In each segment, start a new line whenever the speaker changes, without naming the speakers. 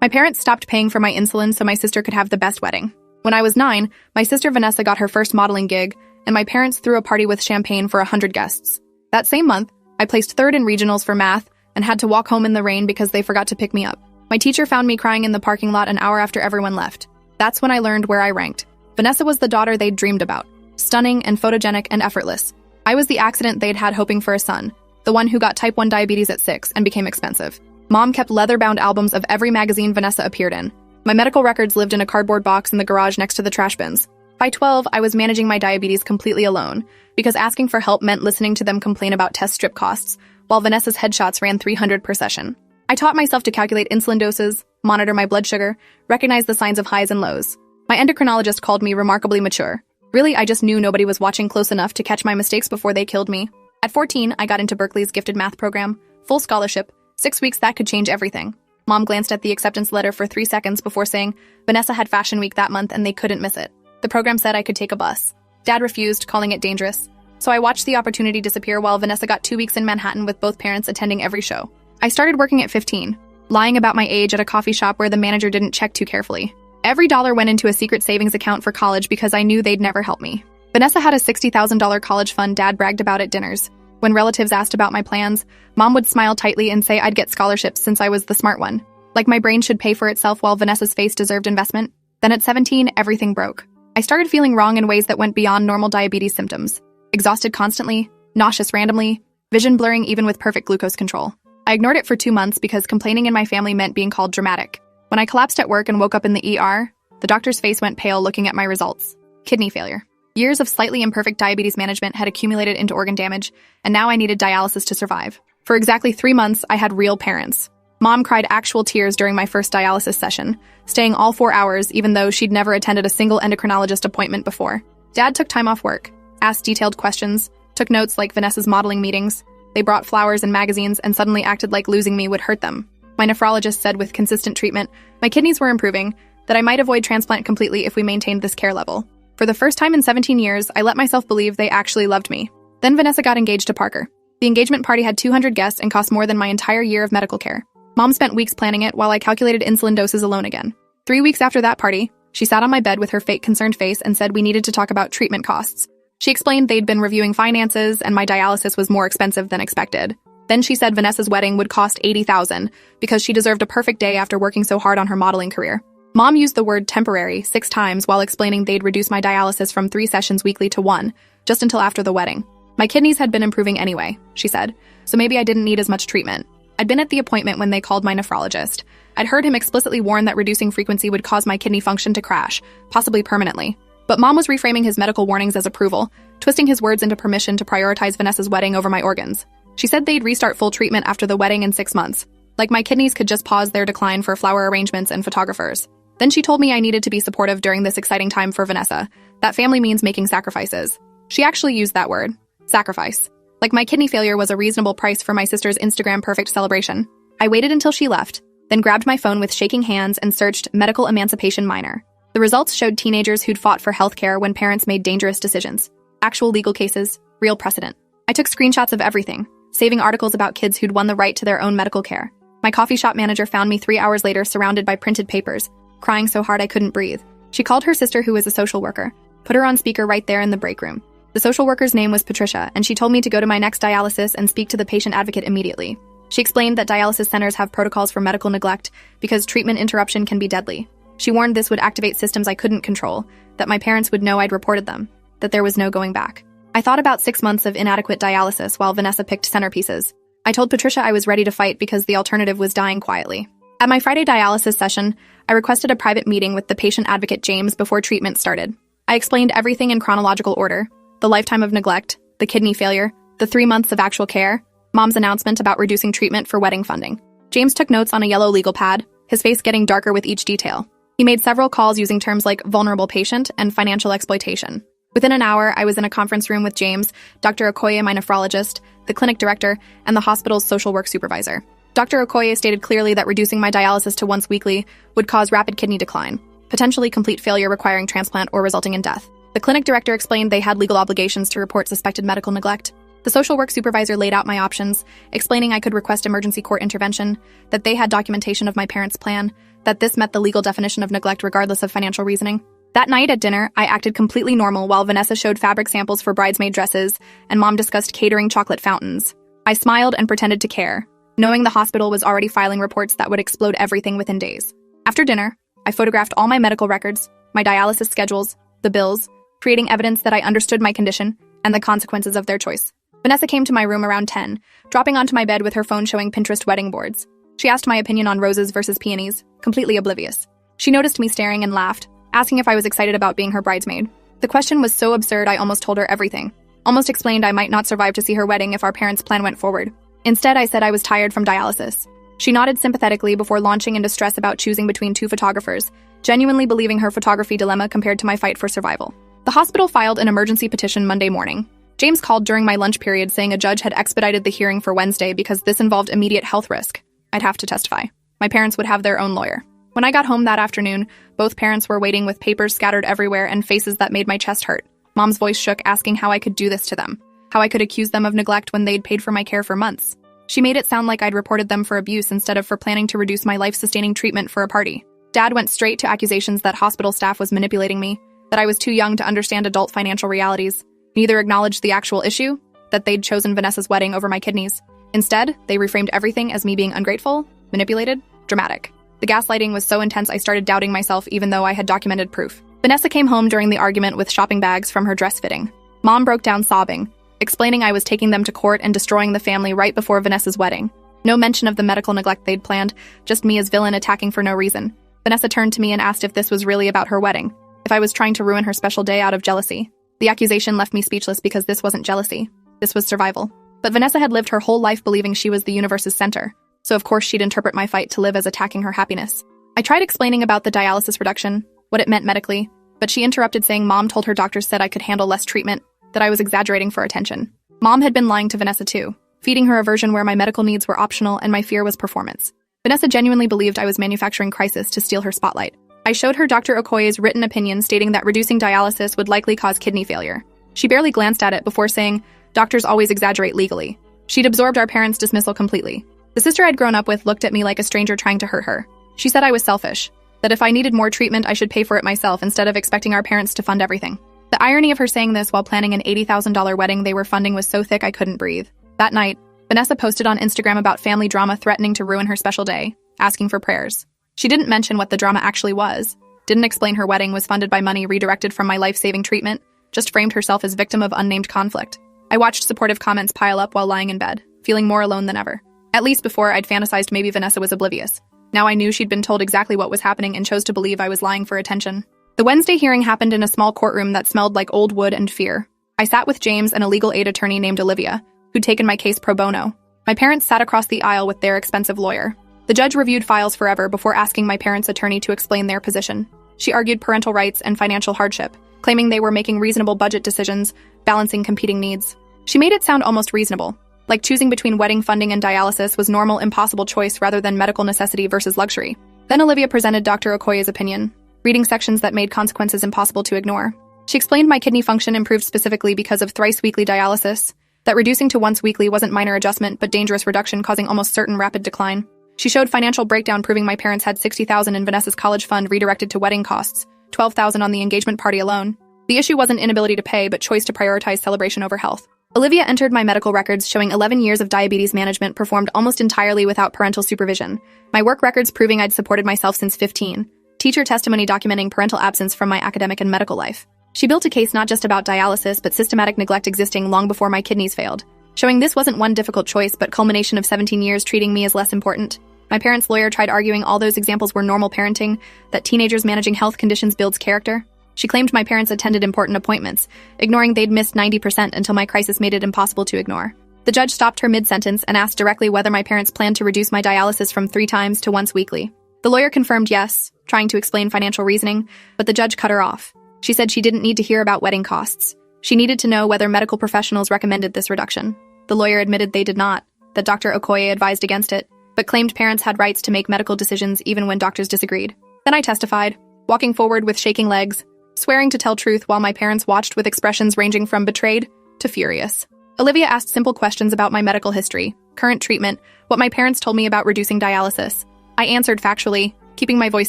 My parents stopped paying for my insulin so my sister could have the best wedding. When I was 9, my sister Vanessa got her first modeling gig, and my parents threw a party with champagne for 100 guests. That same month, I placed third in regionals for math and had to walk home in the rain because they forgot to pick me up. My teacher found me crying in the parking lot an hour after everyone left. That's when I learned where I ranked. Vanessa was the daughter they'd dreamed about. Stunning and photogenic and effortless. I was the accident they'd had hoping for a son. The one who got type 1 diabetes at 6 and became expensive. Mom kept leather-bound albums of every magazine Vanessa appeared in. My medical records lived in a cardboard box in the garage next to the trash bins. By 12, I was managing my diabetes completely alone, because asking for help meant listening to them complain about test strip costs, while Vanessa's headshots ran 300 per session. I taught myself to calculate insulin doses, monitor my blood sugar, recognize the signs of highs and lows. My endocrinologist called me remarkably mature. Really, I just knew nobody was watching close enough to catch my mistakes before they killed me. At 14, I got into Berkeley's gifted math program, full scholarship, 6 weeks that could change everything. Mom glanced at the acceptance letter for 3 seconds before saying Vanessa had Fashion Week that month and they couldn't miss it. The program said I could take a bus. Dad refused, calling it dangerous. So I watched the opportunity disappear while Vanessa got 2 weeks in Manhattan with both parents attending every show. I started working at 15, lying about my age at a coffee shop where the manager didn't check too carefully. Every dollar went into a secret savings account for college because I knew they'd never help me. Vanessa had a $60,000 college fund Dad bragged about at dinners. When relatives asked about my plans, Mom would smile tightly and say I'd get scholarships since I was the smart one. Like my brain should pay for itself while Vanessa's face deserved investment. Then at 17, everything broke. I started feeling wrong in ways that went beyond normal diabetes symptoms. Exhausted constantly, nauseous randomly, vision blurring even with perfect glucose control. I ignored it for 2 months because complaining in my family meant being called dramatic. When I collapsed at work and woke up in the ER, the doctor's face went pale looking at my results. Kidney failure. Years of slightly imperfect diabetes management had accumulated into organ damage, and now I needed dialysis to survive. For exactly 3 months, I had real parents. Mom cried actual tears during my first dialysis session, staying all 4 hours even though she'd never attended a single endocrinologist appointment before. Dad took time off work, asked detailed questions, took notes like Vanessa's modeling meetings. They brought flowers and magazines and suddenly acted like losing me would hurt them. My nephrologist said with consistent treatment, my kidneys were improving, that I might avoid transplant completely if we maintained this care level. For the first time in 17 years, I let myself believe they actually loved me. Then Vanessa got engaged to Parker. The engagement party had 200 guests and cost more than my entire year of medical care. Mom spent weeks planning it while I calculated insulin doses alone again. 3 weeks after that party, she sat on my bed with her fake concerned face and said we needed to talk about treatment costs. She explained they'd been reviewing finances and my dialysis was more expensive than expected. Then she said Vanessa's wedding would cost $80,000 because she deserved a perfect day after working so hard on her modeling career. Mom used the word temporary 6 times while explaining they'd reduce my dialysis from 3 sessions weekly to 1, just until after the wedding. My kidneys had been improving anyway, she said, so maybe I didn't need as much treatment. I'd been at the appointment when they called my nephrologist. I'd heard him explicitly warn that reducing frequency would cause my kidney function to crash, possibly permanently. But Mom was reframing his medical warnings as approval, twisting his words into permission to prioritize Vanessa's wedding over my organs. She said they'd restart full treatment after the wedding in 6 months. Like my kidneys could just pause their decline for flower arrangements and photographers. Then she told me I needed to be supportive during this exciting time for Vanessa. That family means making sacrifices. She actually used that word. Sacrifice. Like my kidney failure was a reasonable price for my sister's Instagram perfect celebration. I waited until she left, then grabbed my phone with shaking hands and searched medical emancipation minor. The results showed teenagers who'd fought for healthcare when parents made dangerous decisions. Actual legal cases, real precedent. I took screenshots of everything, saving articles about kids who'd won the right to their own medical care. My coffee shop manager found me 3 hours later surrounded by printed papers, crying so hard I couldn't breathe. She called her sister who was a social worker, put her on speaker right there in the break room. The social worker's name was Patricia, and she told me to go to my next dialysis and speak to the patient advocate immediately. She explained that dialysis centers have protocols for medical neglect because treatment interruption can be deadly. She warned this would activate systems I couldn't control, that my parents would know I'd reported them, that there was no going back. I thought about 6 months of inadequate dialysis while Vanessa picked centerpieces. I told Patricia I was ready to fight because the alternative was dying quietly. At my Friday dialysis session, I requested a private meeting with the patient advocate James before treatment started. I explained everything in chronological order: the lifetime of neglect, the kidney failure, the 3 months of actual care, Mom's announcement about reducing treatment for wedding funding. James took notes on a yellow legal pad, his face getting darker with each detail. He made several calls using terms like vulnerable patient and financial exploitation. Within an hour, I was in a conference room with James, Dr. Okoye, my nephrologist, the clinic director, and the hospital's social work supervisor. Dr. Okoye stated clearly that reducing my dialysis to once weekly would cause rapid kidney decline, potentially complete failure requiring transplant or resulting in death. The clinic director explained they had legal obligations to report suspected medical neglect. The social work supervisor laid out my options, explaining I could request emergency court intervention, that they had documentation of my parents' plan, that this met the legal definition of neglect regardless of financial reasoning. That night at dinner, I acted completely normal while Vanessa showed fabric samples for bridesmaid dresses and Mom discussed catering chocolate fountains. I smiled and pretended to care, knowing the hospital was already filing reports that would explode everything within days. After dinner, I photographed all my medical records, my dialysis schedules, the bills, creating evidence that I understood my condition and the consequences of their choice. Vanessa came to my room around 10, dropping onto my bed with her phone showing Pinterest wedding boards. She asked my opinion on roses versus peonies, completely oblivious. She noticed me staring and laughed, asking if I was excited about being her bridesmaid. The question was so absurd I almost told her everything. Almost explained I might not survive to see her wedding if our parents' plan went forward. Instead, I said I was tired from dialysis. She nodded sympathetically before launching into stress about choosing between two photographers, genuinely believing her photography dilemma compared to my fight for survival. The hospital filed an emergency petition Monday morning. James called during my lunch period saying a judge had expedited the hearing for Wednesday because this involved immediate health risk. I'd have to testify. My parents would have their own lawyer. When I got home that afternoon, both parents were waiting with papers scattered everywhere and faces that made my chest hurt. Mom's voice shook, asking how I could do this to them, how I could accuse them of neglect when they'd paid for my care for months. She made it sound like I'd reported them for abuse instead of for planning to reduce my life-sustaining treatment for a party. Dad went straight to accusations that hospital staff was manipulating me, that I was too young to understand adult financial realities. Neither acknowledged the actual issue, that they'd chosen Vanessa's wedding over my kidneys. Instead, they reframed everything as me being ungrateful, manipulated, dramatic. The gaslighting was so intense I started doubting myself even though I had documented proof. Vanessa came home during the argument with shopping bags from her dress fitting. Mom broke down sobbing, explaining I was taking them to court and destroying the family right before Vanessa's wedding. No mention of the medical neglect they'd planned, just me as villain attacking for no reason. Vanessa turned to me and asked if this was really about her wedding, if I was trying to ruin her special day out of jealousy. The accusation left me speechless because this wasn't jealousy. This was survival. But Vanessa had lived her whole life believing she was the universe's center, so of course she'd interpret my fight to live as attacking her happiness. I tried explaining about the dialysis reduction, what it meant medically, but she interrupted saying Mom told her doctors said I could handle less treatment, that I was exaggerating for attention. Mom had been lying to Vanessa too, feeding her a version where my medical needs were optional and my fear was performance. Vanessa genuinely believed I was manufacturing crisis to steal her spotlight. I showed her Dr. Okoye's written opinion stating that reducing dialysis would likely cause kidney failure. She barely glanced at it before saying, "Doctors always exaggerate legally." She'd absorbed our parents' dismissal completely. The sister I'd grown up with looked at me like a stranger trying to hurt her. She said I was selfish, that if I needed more treatment I should pay for it myself instead of expecting our parents to fund everything. The irony of her saying this while planning an $80,000 wedding they were funding was so thick I couldn't breathe. That night, Vanessa posted on Instagram about family drama threatening to ruin her special day, asking for prayers. She didn't mention what the drama actually was, didn't explain her wedding was funded by money redirected from my life-saving treatment, just framed herself as victim of unnamed conflict. I watched supportive comments pile up while lying in bed, feeling more alone than ever. At least before, I'd fantasized maybe Vanessa was oblivious. Now I knew she'd been told exactly what was happening and chose to believe I was lying for attention. The Wednesday hearing happened in a small courtroom that smelled like old wood and fear. I sat with James and a legal aid attorney named Olivia, who'd taken my case pro bono. My parents sat across the aisle with their expensive lawyer. The judge reviewed files forever before asking my parents' attorney to explain their position. She argued parental rights and financial hardship, claiming they were making reasonable budget decisions, balancing competing needs. She made it sound almost reasonable, like choosing between wedding funding and dialysis was normal, impossible choice rather than medical necessity versus luxury. Then Olivia presented Dr. Okoye's opinion, reading sections that made consequences impossible to ignore. She explained my kidney function improved specifically because of thrice-weekly dialysis, that reducing to once weekly wasn't minor adjustment but dangerous reduction causing almost certain rapid decline. She showed financial breakdown proving my parents had $60,000 in Vanessa's college fund redirected to wedding costs, $12,000 on the engagement party alone. The issue wasn't inability to pay but choice to prioritize celebration over health. Olivia entered my medical records showing 11 years of diabetes management performed almost entirely without parental supervision, my work records proving I'd supported myself since 15, teacher testimony documenting parental absence from my academic and medical life. She built a case not just about dialysis but systematic neglect existing long before my kidneys failed, showing this wasn't one difficult choice but culmination of 17 years treating me as less important. My parents' lawyer tried arguing all those examples were normal parenting, that teenagers managing health conditions builds character. She claimed my parents attended important appointments, ignoring they'd missed 90% until my crisis made it impossible to ignore. The judge stopped her mid-sentence and asked directly whether my parents planned to reduce my dialysis from 3 times to once weekly. The lawyer confirmed yes, trying to explain financial reasoning, but the judge cut her off. She said she didn't need to hear about wedding costs. She needed to know whether medical professionals recommended this reduction. The lawyer admitted they did not, that Dr. Okoye advised against it, but claimed parents had rights to make medical decisions even when doctors disagreed. Then I testified, walking forward with shaking legs, swearing to tell truth while my parents watched with expressions ranging from betrayed to furious. Olivia asked simple questions about my medical history, current treatment, what my parents told me about reducing dialysis. I answered factually, keeping my voice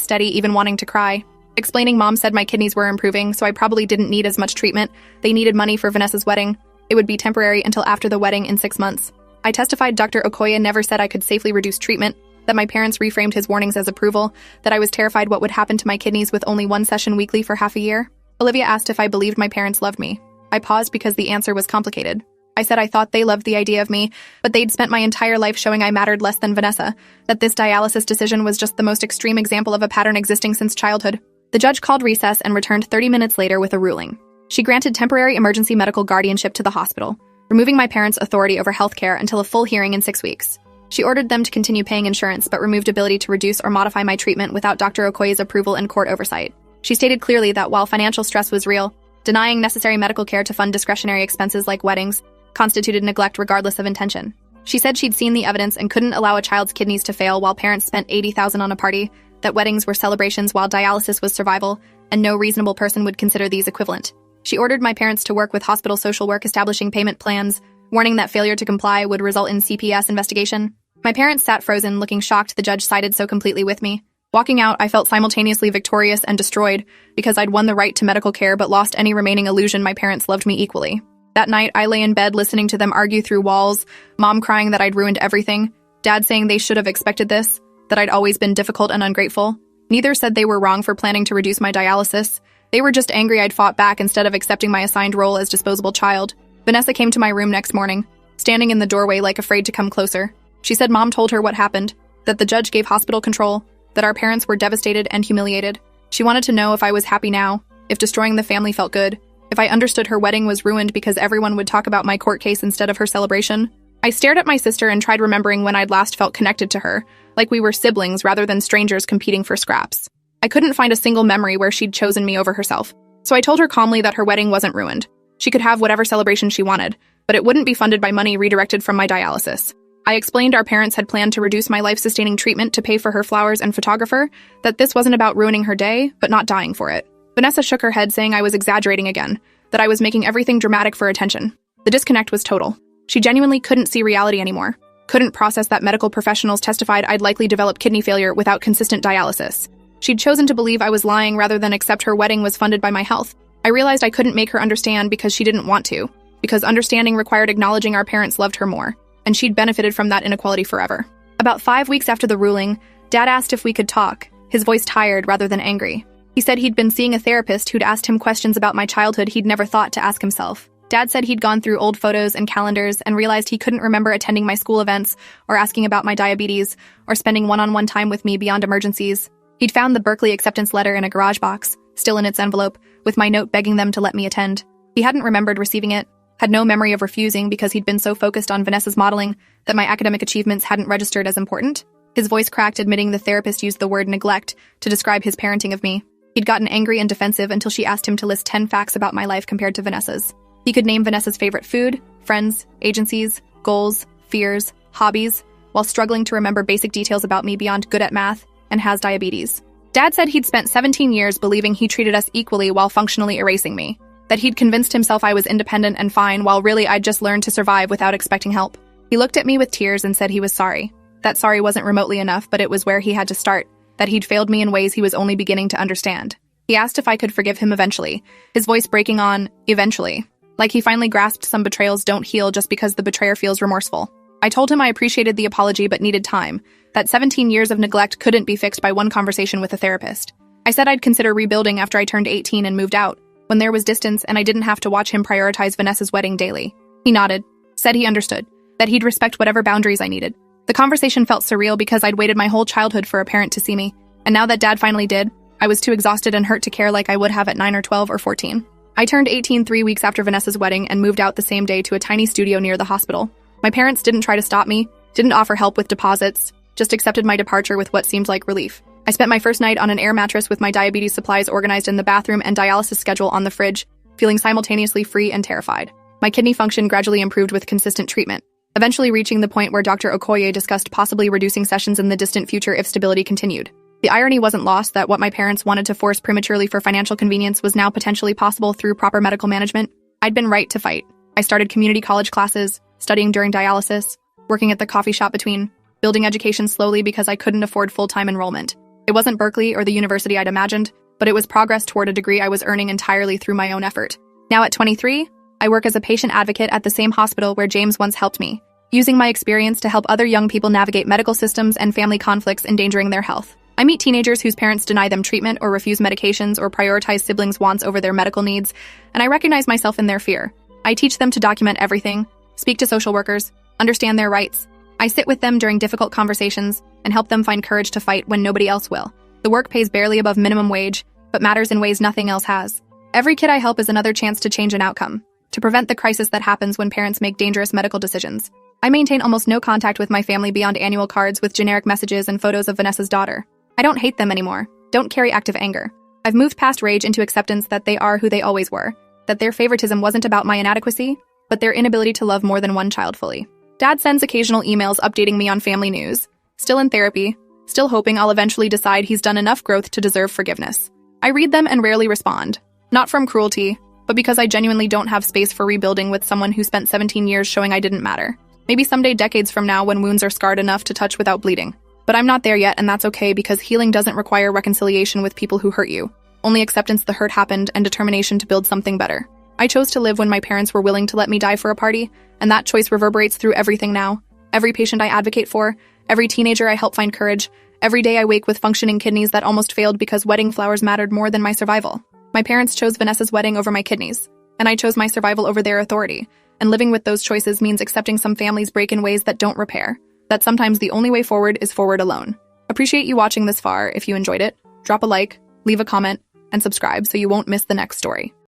steady, even wanting to cry. Explaining Mom said my kidneys were improving, so I probably didn't need as much treatment. They needed money for Vanessa's wedding. It would be temporary until after the wedding in 6 months. I testified Dr. Okoye never said I could safely reduce treatment, that my parents reframed his warnings as approval, that I was terrified what would happen to my kidneys with only 1 session weekly for half a year. Olivia asked if I believed my parents loved me. I paused because the answer was complicated. I said I thought they loved the idea of me, but they'd spent my entire life showing I mattered less than Vanessa, that this dialysis decision was just the most extreme example of a pattern existing since childhood. The judge called recess and returned 30 minutes later with a ruling. She granted temporary emergency medical guardianship to the hospital, removing my parents' authority over healthcare until a full hearing in 6 weeks. She ordered them to continue paying insurance but removed ability to reduce or modify my treatment without Dr. Okoye's approval and court oversight. She stated clearly that while financial stress was real, denying necessary medical care to fund discretionary expenses like weddings constituted neglect regardless of intention. She said she'd seen the evidence and couldn't allow a child's kidneys to fail while parents spent $80,000 on a party, that weddings were celebrations while dialysis was survival, and no reasonable person would consider these equivalent. She ordered my parents to work with hospital social work establishing payment plans, warning that failure to comply would result in CPS investigation. My parents sat frozen, looking shocked the judge sided so completely with me. Walking out, I felt simultaneously victorious and destroyed because I'd won the right to medical care but lost any remaining illusion my parents loved me equally. That night, I lay in bed listening to them argue through walls, Mom crying that I'd ruined everything, Dad saying they should have expected this, that I'd always been difficult and ungrateful. Neither said they were wrong for planning to reduce my dialysis. They were just angry I'd fought back instead of accepting my assigned role as disposable child. Vanessa came to my room next morning, standing in the doorway like afraid to come closer. She said Mom told her what happened, that the judge gave hospital control, that our parents were devastated and humiliated. She wanted to know if I was happy now, if destroying the family felt good, if I understood her wedding was ruined because everyone would talk about my court case instead of her celebration. I stared at my sister and tried remembering when I'd last felt connected to her, like we were siblings rather than strangers competing for scraps. I couldn't find a single memory where she'd chosen me over herself, so I told her calmly that her wedding wasn't ruined. She could have whatever celebration she wanted, but it wouldn't be funded by money redirected from my dialysis. I explained our parents had planned to reduce my life-sustaining treatment to pay for her flowers and photographer, that this wasn't about ruining her day, but not dying for it. Vanessa shook her head, saying I was exaggerating again, that I was making everything dramatic for attention. The disconnect was total. She genuinely couldn't see reality anymore, couldn't process that medical professionals testified I'd likely develop kidney failure without consistent dialysis. She'd chosen to believe I was lying rather than accept her wedding was funded by my health. I realized I couldn't make her understand because she didn't want to, because understanding required acknowledging our parents loved her more, and she'd benefited from that inequality forever. About 5 weeks after the ruling, Dad asked if we could talk, his voice tired rather than angry. He said he'd been seeing a therapist who'd asked him questions about my childhood he'd never thought to ask himself. Dad said he'd gone through old photos and calendars and realized he couldn't remember attending my school events or asking about my diabetes or spending one-on-one time with me beyond emergencies. He'd found the Berkeley acceptance letter in a garage box, still in its envelope, with my note begging them to let me attend. He hadn't remembered receiving it, had no memory of refusing because he'd been so focused on Vanessa's modeling that my academic achievements hadn't registered as important. His voice cracked, admitting the therapist used the word neglect to describe his parenting of me. He'd gotten angry and defensive until she asked him to list 10 facts about my life compared to Vanessa's. He could name Vanessa's favorite food, friends, agencies, goals, fears, hobbies, while struggling to remember basic details about me beyond good at math and has diabetes. Dad said he'd spent 17 years believing he treated us equally while functionally erasing me, that he'd convinced himself I was independent and fine while really I'd just learned to survive without expecting help. He looked at me with tears and said he was sorry. That sorry wasn't remotely enough, but it was where he had to start, that he'd failed me in ways he was only beginning to understand. He asked if I could forgive him eventually, his voice breaking on eventually, like he finally grasped some betrayals don't heal just because the betrayer feels remorseful. I told him I appreciated the apology but needed time, that 17 years of neglect couldn't be fixed by one conversation with a therapist. I said I'd consider rebuilding after I turned 18 and moved out, when there was distance and I didn't have to watch him prioritize Vanessa's wedding daily. He nodded, said he understood, that he'd respect whatever boundaries I needed. The conversation felt surreal because I'd waited my whole childhood for a parent to see me, and now that Dad finally did, I was too exhausted and hurt to care like I would have at 9 or 12 or 14. I turned 18 3 weeks after Vanessa's wedding and moved out the same day to a tiny studio near the hospital. My parents didn't try to stop me, didn't offer help with deposits, just accepted my departure with what seemed like relief. I spent my first night on an air mattress with my diabetes supplies organized in the bathroom and dialysis schedule on the fridge, feeling simultaneously free and terrified. My kidney function gradually improved with consistent treatment, eventually reaching the point where Dr. Okoye discussed possibly reducing sessions in the distant future if stability continued. The irony wasn't lost that what my parents wanted to force prematurely for financial convenience was now potentially possible through proper medical management. I'd been right to fight. I started community college classes, studying during dialysis, working at the coffee shop between, building education slowly because I couldn't afford full-time enrollment. It wasn't Berkeley or the university I'd imagined, but it was progress toward a degree I was earning entirely through my own effort. Now at 23, I work as a patient advocate at the same hospital where James once helped me, using my experience to help other young people navigate medical systems and family conflicts endangering their health. I meet teenagers whose parents deny them treatment or refuse medications or prioritize siblings' wants over their medical needs, and I recognize myself in their fear. I teach them to document everything, speak to social workers, understand their rights. I sit with them during difficult conversations and help them find courage to fight when nobody else will. The work pays barely above minimum wage, but matters in ways nothing else has. Every kid I help is another chance to change an outcome, to prevent the crisis that happens when parents make dangerous medical decisions. I maintain almost no contact with my family beyond annual cards with generic messages and photos of Vanessa's daughter. I don't hate them anymore, don't carry active anger. I've moved past rage into acceptance that they are who they always were, that their favoritism wasn't about my inadequacy, but their inability to love more than one child fully. Dad sends occasional emails updating me on family news, still in therapy, still hoping I'll eventually decide he's done enough growth to deserve forgiveness. I read them and rarely respond, not from cruelty, but because I genuinely don't have space for rebuilding with someone who spent 17 years showing I didn't matter. Maybe someday, decades from now, when wounds are scarred enough to touch without bleeding. But I'm not there yet, and that's okay because healing doesn't require reconciliation with people who hurt you. Only acceptance the hurt happened and determination to build something better. I chose to live when my parents were willing to let me die for a party, and that choice reverberates through everything now. Every patient I advocate for, every teenager I help find courage, every day I wake with functioning kidneys that almost failed because wedding flowers mattered more than my survival. My parents chose Vanessa's wedding over my kidneys, and I chose my survival over their authority. And living with those choices means accepting some families break in ways that don't repair, that sometimes the only way forward is forward alone. Appreciate you watching this far. If you enjoyed it, drop a like, leave a comment, and subscribe so you won't miss the next story.